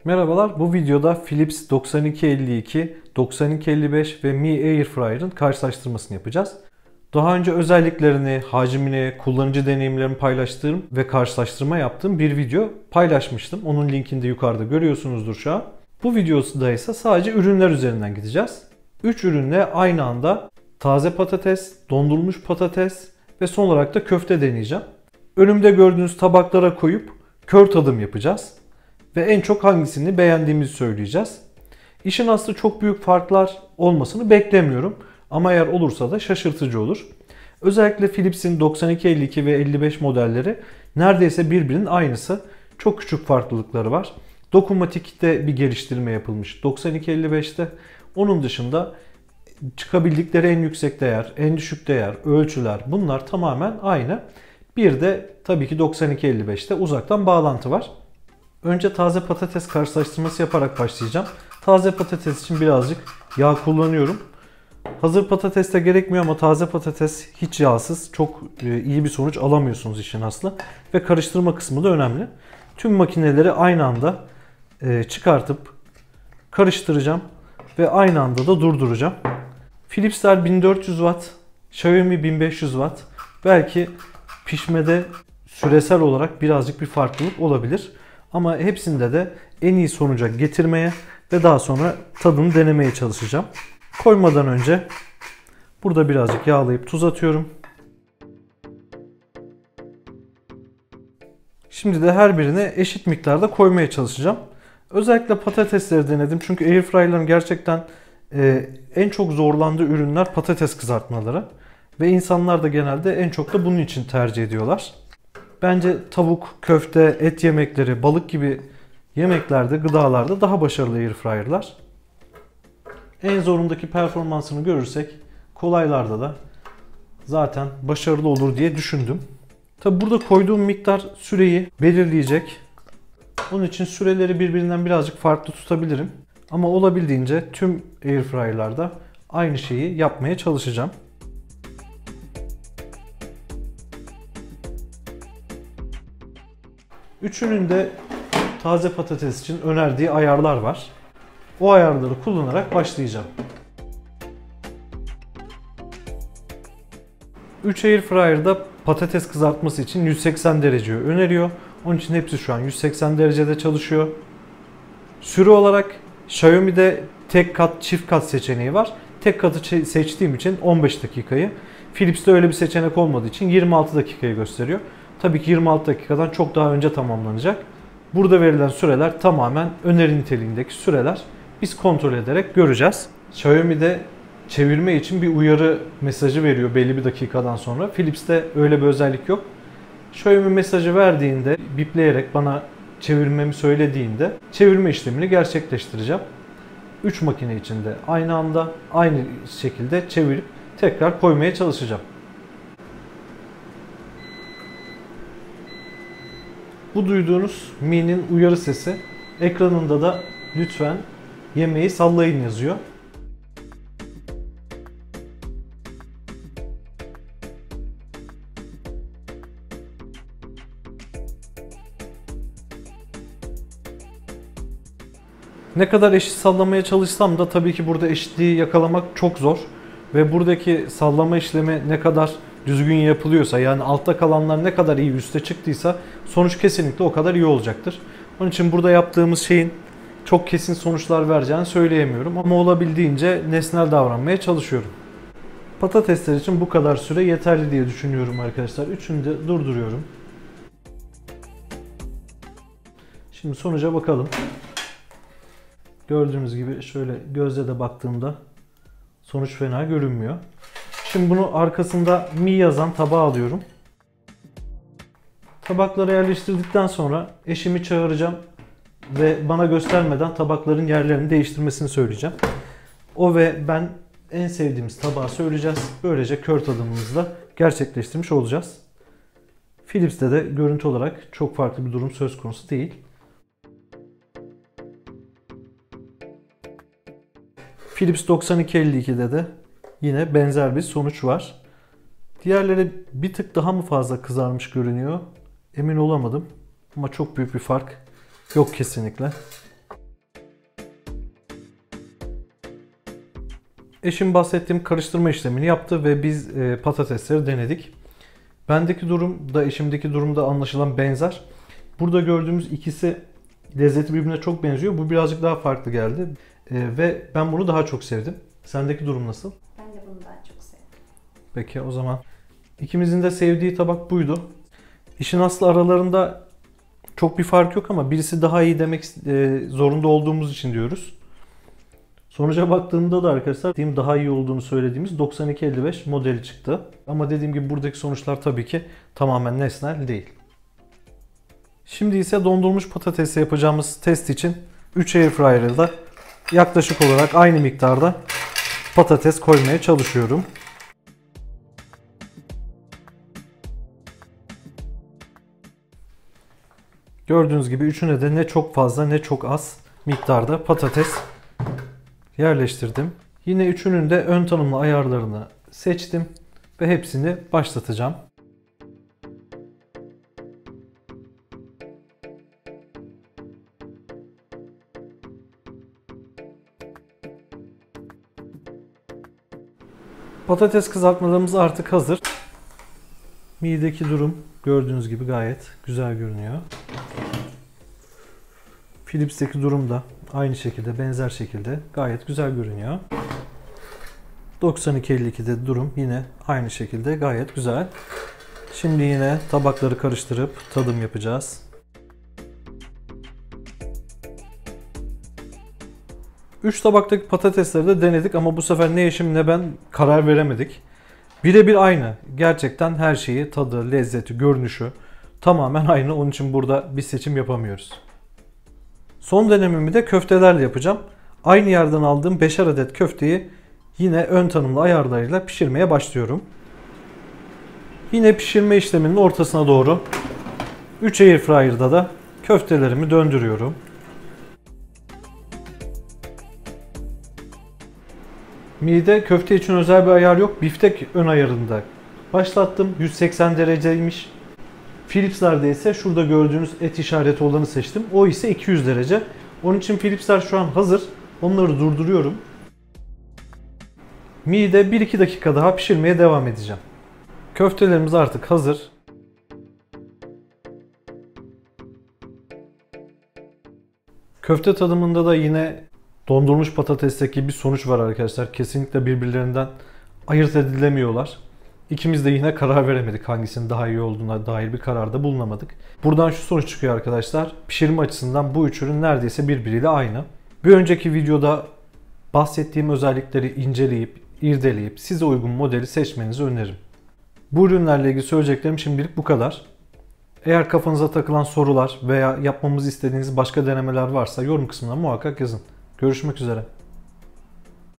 Merhabalar, bu videoda Philips 9252, 9255 ve Mi Airfryer'ın karşılaştırmasını yapacağız. Daha önce özelliklerini, hacmini, kullanıcı deneyimlerimi paylaştığım ve karşılaştırma yaptığım bir video paylaşmıştım. Onun linkini de yukarıda görüyorsunuzdur şu an. Bu videoda ise sadece ürünler üzerinden gideceğiz. 3 ürünle aynı anda taze patates, dondurulmuş patates ve son olarak da köfte deneyeceğim. Önümde gördüğünüz tabaklara koyup kör tadım yapacağız. Ve en çok hangisini beğendiğimizi söyleyeceğiz. İşin aslı çok büyük farklar olmasını beklemiyorum. Ama eğer olursa da şaşırtıcı olur. Özellikle Philips'in 9252 ve 55 modelleri neredeyse birbirinin aynısı. Çok küçük farklılıkları var. Dokunmatikte bir geliştirme yapılmış 9255'te. Onun dışında çıkabildikleri en yüksek değer, en düşük değer, ölçüler bunlar tamamen aynı. Bir de tabii ki 9255'te uzaktan bağlantı var. Önce taze patates karşılaştırması yaparak başlayacağım. Taze patates için birazcık yağ kullanıyorum. Hazır patates de gerekmiyor ama taze patates hiç yağsız çok iyi bir sonuç alamıyorsunuz işin aslı. Ve karıştırma kısmı da önemli. Tüm makineleri aynı anda çıkartıp karıştıracağım ve aynı anda da durduracağım. Philips'ler 1400 Watt, Xiaomi 1500 Watt. Belki pişmede süresel olarak birazcık bir farklılık olabilir. Ama hepsinde de en iyi sonuca getirmeye ve daha sonra tadını denemeye çalışacağım. Koymadan önce burada birazcık yağlayıp tuz atıyorum. Şimdi de her birine eşit miktarda koymaya çalışacağım. Özellikle patatesleri denedim çünkü airfryer'ların gerçekten en çok zorlandığı ürünler patates kızartmaları. Ve insanlar da genelde en çok da bunun için tercih ediyorlar. Bence tavuk, köfte, et yemekleri, balık gibi yemeklerde, gıdalarda daha başarılı airfryer'lar. En zorundaki performansını görürsek kolaylarda da zaten başarılı olur diye düşündüm. Tabi burada koyduğum miktar süreyi belirleyecek. Onun için süreleri birbirinden birazcık farklı tutabilirim. Ama olabildiğince tüm airfryer'larda aynı şeyi yapmaya çalışacağım. Üçünün de taze patates için önerdiği ayarlar var. O ayarları kullanarak başlayacağım. 3 airfryer'da patates kızartması için 180 dereceyi öneriyor. Onun için hepsi şu an 180 derecede çalışıyor. Süre olarak Xiaomi'de tek kat, çift kat seçeneği var. Tek katı seçtiğim için 15 dakikayı, Philips'te öyle bir seçenek olmadığı için 26 dakikayı gösteriyor. Tabii ki 26 dakikadan çok daha önce tamamlanacak. Burada verilen süreler tamamen öneri niteliğindeki süreler. Biz kontrol ederek göreceğiz. Xiaomi'de çevirme için bir uyarı mesajı veriyor belli bir dakikadan sonra. Philips'te öyle bir özellik yok. Xiaomi mesajı verdiğinde, bipleyerek bana çevirmemi söylediğinde çevirme işlemini gerçekleştireceğim. 3 makine içinde aynı anda aynı şekilde çevirip tekrar koymaya çalışacağım. Bu duyduğunuz Mi'nin uyarı sesi. Ekranında da lütfen yemeği sallayın yazıyor. Ne kadar eşit sallamaya çalışsam da tabii ki burada eşitliği yakalamak çok zor. Ve buradaki sallama işlemi ne kadar düzgün yapılıyorsa, yani altta kalanlar ne kadar iyi üste çıktıysa sonuç kesinlikle o kadar iyi olacaktır. Onun için burada yaptığımız şeyin çok kesin sonuçlar vereceğini söyleyemiyorum ama olabildiğince nesnel davranmaya çalışıyorum. Patatesler için bu kadar süre yeterli diye düşünüyorum arkadaşlar. Üçünü de durduruyorum. Şimdi sonuca bakalım. Gördüğünüz gibi şöyle gözle de baktığımda sonuç fena görünmüyor. Şimdi bunu arkasında Mi yazan tabağa alıyorum. Tabakları yerleştirdikten sonra eşimi çağıracağım ve bana göstermeden tabakların yerlerini değiştirmesini söyleyeceğim. O ve ben en sevdiğimiz tabağı söyleyeceğiz. Böylece kör tadımımızı da gerçekleştirmiş olacağız. Philips'te de görüntü olarak çok farklı bir durum söz konusu değil. Philips 9252'de de yine benzer bir sonuç var. Diğerleri bir tık daha mı fazla kızarmış görünüyor? Emin olamadım. Ama çok büyük bir fark yok kesinlikle. Eşim bahsettiğim karıştırma işlemini yaptı ve biz patatesleri denedik. Bendeki durum da eşimdeki durumda anlaşılan benzer. Burada gördüğümüz ikisi lezzeti birbirine çok benziyor. Bu birazcık daha farklı geldi. Ve ben bunu daha çok sevdim. Sendeki durum nasıl? Ben de bunu daha çok sevdim. Peki o zaman ikimizin de sevdiği tabak buydu. İşin aslı aralarında çok bir fark yok ama birisi daha iyi demek zorunda olduğumuz için diyoruz. Sonuca baktığımda da arkadaşlar daha iyi olduğunu söylediğimiz 9255 modeli çıktı. Ama dediğim gibi buradaki sonuçlar tabii ki tamamen nesnel değil. Şimdi ise dondurulmuş patatesi yapacağımız test için 3 airfryer'da yaklaşık olarak aynı miktarda patates koymaya çalışıyorum. Gördüğünüz gibi üçüne de ne çok fazla ne çok az miktarda patates yerleştirdim. Yine üçünün de ön tanımlı ayarlarını seçtim ve hepsini başlatacağım. Patates kızartmalarımız artık hazır. Mi'deki durum gördüğünüz gibi gayet güzel görünüyor. Philips'teki durum da aynı şekilde, benzer şekilde gayet güzel görünüyor. 9252'de durum yine aynı şekilde gayet güzel. Şimdi yine tabakları karıştırıp tadım yapacağız. Üç tabaktaki patatesleri de denedik ama bu sefer ne eşim ne ben karar veremedik. Birebir aynı. Gerçekten her şeyi, tadı, lezzeti, görünüşü tamamen aynı. Onun için burada bir seçim yapamıyoruz. Son denememi de köftelerle yapacağım. Aynı yerden aldığım 5'er adet köfteyi yine ön tanımlı ayarlarıyla pişirmeye başlıyorum. Yine pişirme işleminin ortasına doğru 3 airfryer'da da köftelerimi döndürüyorum. Mi'de köfte için özel bir ayar yok. Biftek ön ayarında başlattım. 180 dereceymiş. Philips'lerde ise şurada gördüğünüz et işareti olanı seçtim. O ise 200 derece. Onun için Philips'ler şu an hazır. Onları durduruyorum. Mi'de 1-2 dakika daha pişirmeye devam edeceğim. Köftelerimiz artık hazır. Köfte tadımında da yine dondurulmuş patatesteki bir sonuç var arkadaşlar. Kesinlikle birbirlerinden ayırt edilemiyorlar. İkimiz de yine karar veremedik, hangisinin daha iyi olduğuna dair bir kararda bulunamadık. Buradan şu sonuç çıkıyor arkadaşlar. Pişirme açısından bu üç ürün neredeyse birbiriyle aynı. Bir önceki videoda bahsettiğim özellikleri inceleyip, irdeleyip size uygun modeli seçmenizi öneririm. Bu ürünlerle ilgili söyleyeceklerim şimdilik bu kadar. Eğer kafanıza takılan sorular veya yapmamızı istediğiniz başka denemeler varsa yorum kısmına muhakkak yazın. Görüşmek üzere.